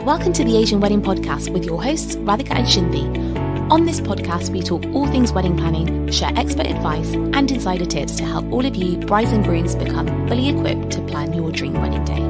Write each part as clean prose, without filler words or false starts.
Welcome to the Asian Wedding Podcast with your hosts, Radhika and Shindy. On this podcast, we talk all things wedding planning, share expert advice and insider tips to help all of you brides and grooms become fully equipped to plan your dream wedding day.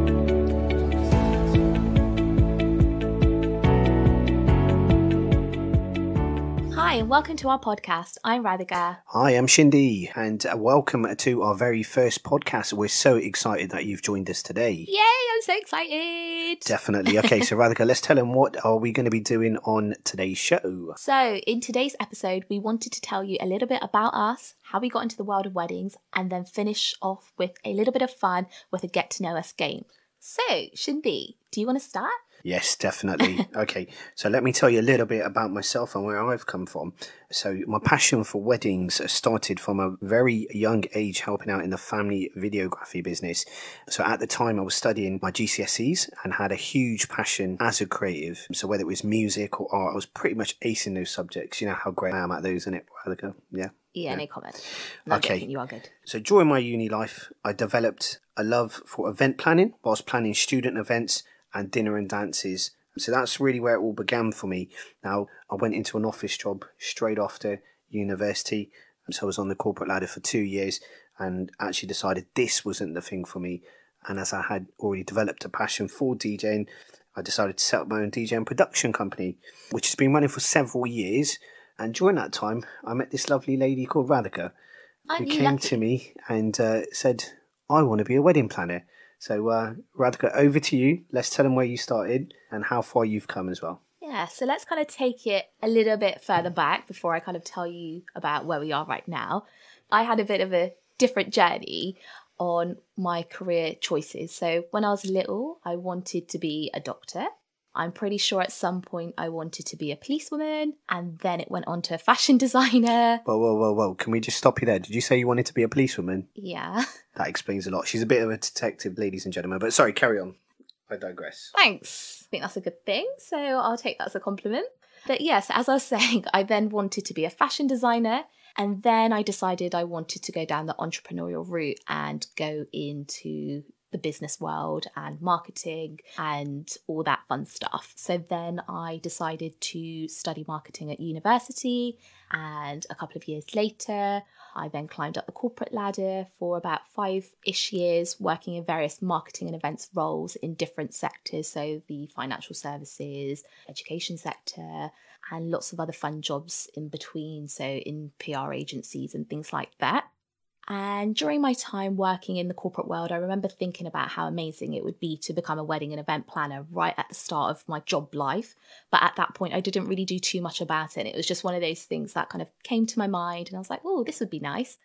Hi, and welcome to our podcast. I'm Radhika. Hi, I'm Shindy, and welcome to our very first podcast. We're so excited that you've joined us today. Yay, I'm so excited. Definitely. Okay, so Radhika, let's tell them what are we going to be doing on today's show. So, in today's episode, we wanted to tell you a little bit about us, how we got into the world of weddings, and then finish off with a little bit of fun with a get to know us game. So, Shindy, do you want to start? Yes, definitely. Okay, so let me tell you a little bit about myself and where I've come from. So my passion for weddings started from a very young age, helping out in the family videography business. So at the time I was studying my GCSEs and had a huge passion as a creative. So whether it was music or art, I was pretty much acing those subjects. You know how great I am at those, isn't it, Radhika? Yeah, no comment. No, okay. You are good. So during my uni life, I developed a love for event planning whilst planning student events and dinner and dances. So that's really where it all began for me. Now, I went into an office job straight after university. So I was on the corporate ladder for 2 years and actually decided this wasn't the thing for me. And as I had already developed a passion for DJing, I decided to set up my own DJing production company, which has been running for several years. And during that time, I met this lovely lady called Radhika, who came to me and said, I want to be a wedding planner. So, Radhika, over to you. Let's tell them where you started and how far you've come as well. Yeah, so let's kind of take it a little bit further back before I kind of tell you about where we are right now. I had a bit of a different journey on my career choices. So when I was little, I wanted to be a doctor. I'm pretty sure at some point I wanted to be a policewoman, and then it went on to a fashion designer. Whoa. Can we just stop you there? Did you say you wanted to be a policewoman? Yeah. That explains a lot. She's a bit of a detective, ladies and gentlemen. But sorry, carry on. I digress. Thanks. I think that's a good thing. So I'll take that as a compliment. But yes, as I was saying, I then wanted to be a fashion designer. And then I decided I wanted to go down the entrepreneurial route and go into the business world and marketing and all that fun stuff. So then I decided to study marketing at university, and a couple of years later I then climbed up the corporate ladder for about 5-ish years, working in various marketing and events roles in different sectors, so the financial services, education sector, and lots of other fun jobs in between, so in PR agencies and things like that. And during my time working in the corporate world, I remember thinking about how amazing it would be to become a wedding and event planner right at the start of my job life. But at that point, I didn't really do too much about it. It was just one of those things that kind of came to my mind. And I was like, oh, this would be nice.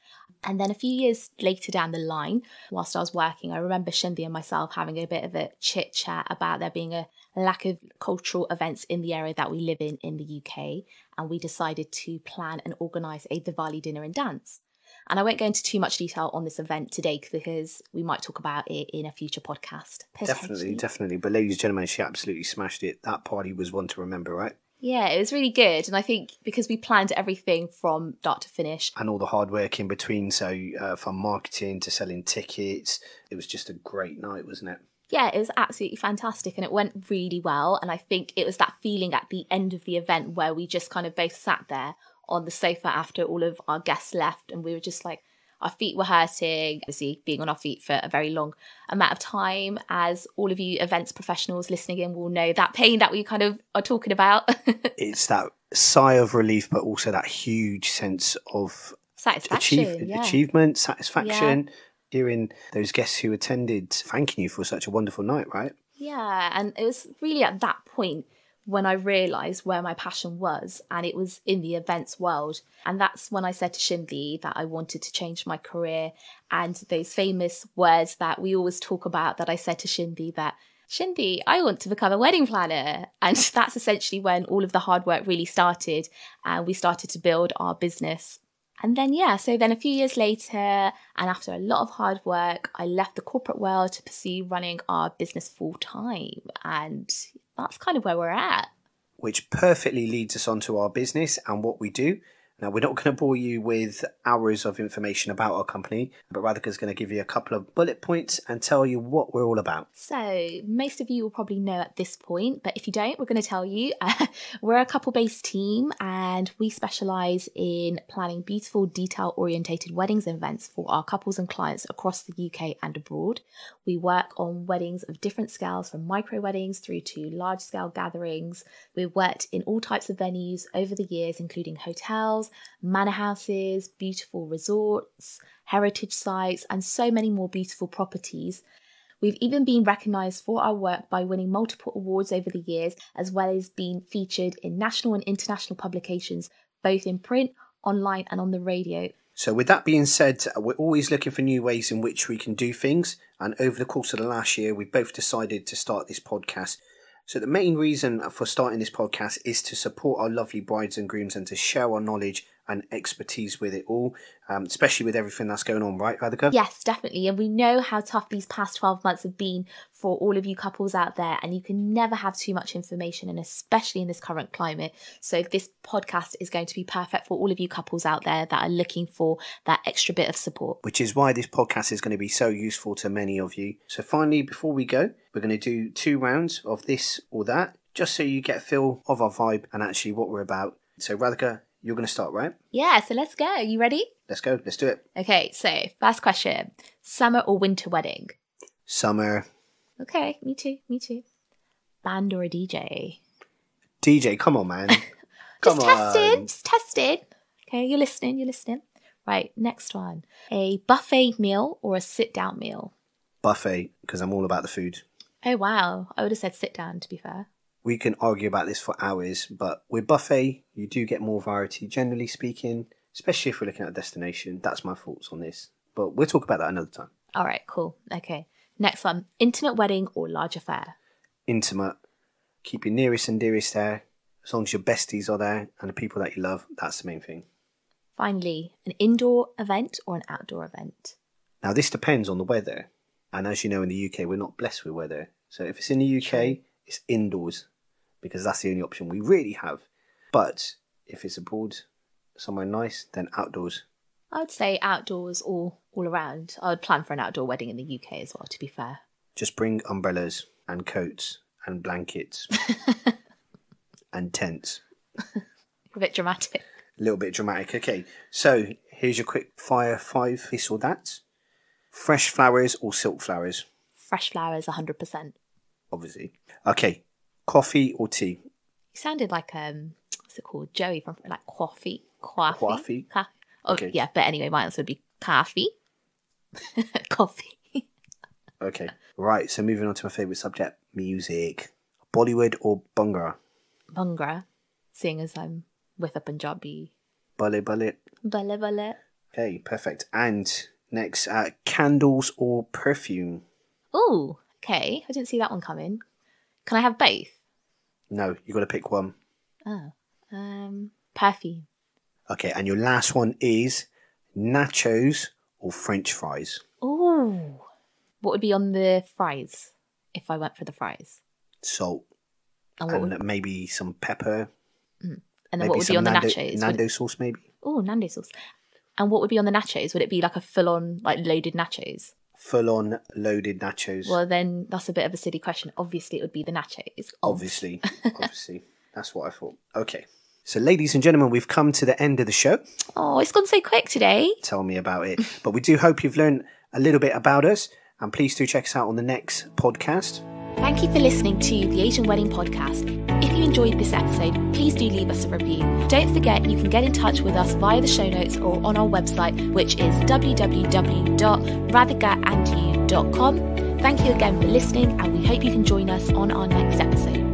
And then a few years later down the line, whilst I was working, I remember Shindy and myself having a bit of a chit chat about there being a lack of cultural events in the area that we live in the UK. And we decided to plan and organise a Diwali dinner and dance. And I won't go into too much detail on this event today because we might talk about it in a future podcast. Definitely. But ladies and gentlemen, she absolutely smashed it. That party was one to remember, right? Yeah, it was really good. And I think because we planned everything from start to finish. And all the hard work in between. So from marketing to selling tickets, it was just a great night, wasn't it? Yeah, it was absolutely fantastic and it went really well. And I think it was that feeling at the end of the event where we just kind of both sat there on the sofa after all of our guests left, and we were just like, our feet were hurting, obviously being on our feet for a very long amount of time. As all of you events professionals listening in will know, that pain that we kind of are talking about. It's that sigh of relief, but also that huge sense of achievement, satisfaction, hearing those guests who attended thanking you for such a wonderful night, right? Yeah, and it was really at that point when I realised where my passion was, and it was in the events world. And that's when I said to Shindy that I wanted to change my career. And those famous words that we always talk about, that I said to Shindy that, Shindy, I want to become a wedding planner. And that's essentially when all of the hard work really started, and we started to build our business. And then, so then a few years later, and after a lot of hard work, I left the corporate world to pursue running our business full time. And that's kind of where we're at. Which perfectly leads us onto our business and what we do. Now, we're not going to bore you with hours of information about our company, but Radhika's going to give you a couple of bullet points and tell you what we're all about. So, most of you will probably know at this point, but if you don't, we're going to tell you. We're a couple-based team and we specialise in planning beautiful, detail-orientated weddings and events for our couples and clients across the UK and abroad. We work on weddings of different scales, from micro weddings through to large-scale gatherings. We've worked in all types of venues over the years, including hotels, manor houses, beautiful resorts, heritage sites, and so many more beautiful properties. We've even been recognised for our work by winning multiple awards over the years, as well as being featured in national and international publications, both in print, online, and on the radio. So with that being said, we're always looking for new ways in which we can do things. And over the course of the last year, we both decided to start this podcast. So the main reason for starting this podcast is to support our lovely brides and grooms and to share our knowledge and expertise with it all, especially with everything that's going on, right, Radhika? Yes, definitely. And we know how tough these past 12 months have been for all of you couples out there, and you can never have too much information, and especially in this current climate. So this podcast is going to be perfect for all of you couples out there that are looking for that extra bit of support. Which is why this podcast is going to be so useful to many of you. So finally, before we go, we're going to do 2 rounds of this or that, just so you get a feel of our vibe and actually what we're about. So Radhika, you're going to start, right? Yeah, so let's go. You ready? Let's go. Let's do it. Okay, so first question. Summer or winter wedding? Summer. Okay, me too. Band or a DJ? DJ, come on, man. Come on. Just testing. Okay, you're listening. Right, next one. A buffet meal or a sit-down meal? Buffet, because I'm all about the food. Oh, wow. I would have said sit-down, to be fair. We can argue about this for hours, but with buffet, you do get more variety, generally speaking, especially if we're looking at a destination. That's my thoughts on this. But we'll talk about that another time. All right, cool. Okay. Next one. Intimate wedding or large affair? Intimate. Keep your nearest and dearest there. As long as your besties are there and the people that you love, that's the main thing. Finally, an indoor event or an outdoor event? Now, this depends on the weather. And as you know, in the UK, we're not blessed with weather. So if it's in the UK, it's indoors, because that's the only option we really have. But if it's abroad, somewhere nice, then outdoors. I would say outdoors all around. I would plan for an outdoor wedding in the UK as well, to be fair. Just bring umbrellas and coats and blankets and tents. A bit dramatic. A little bit dramatic. Okay, so here's your quick fire 5, this or that. Fresh flowers or silk flowers? Fresh flowers, 100%. Obviously. Okay, coffee or tea? You sounded like, what's it called? Joey from like coffee. Coffee? Oh, okay. Yeah, but anyway, my answer would be coffee. Coffee. Okay, right, so moving on to my favourite subject, music. Bollywood or Bhangra? Bhangra, seeing as I'm with a Punjabi. Balle balle. Balle balle. Okay, perfect. And next, candles or perfume? Oh, okay. I didn't see that one coming. Can I have both? No, you got to pick one. Oh, perfume. Okay, and your last one is nachos or French fries? Oh, what would be on the fries if I went for the fries? Salt. And maybe some pepper. And then what would be on the nachos? Nando sauce, maybe? Oh, Nando sauce. And what would be on the nachos? Would it be like a full-on, like, loaded nachos? Full-on loaded nachos. Well, then that's a bit of a silly question. Obviously, it would be the nachos. Obviously. That's what I thought. Okay. So, ladies and gentlemen, we've come to the end of the show. Oh, it's gone so quick today. Tell me about it. But we do hope you've learned a little bit about us. And please do check us out on the next podcast. Thank you for listening to the Asian Wedding Podcast. If you enjoyed this episode, please do leave us a review. Don't forget you can get in touch with us via the show notes or on our website, which is www.radhikaandyou.com. Thank you again for listening, and we hope you can join us on our next episode.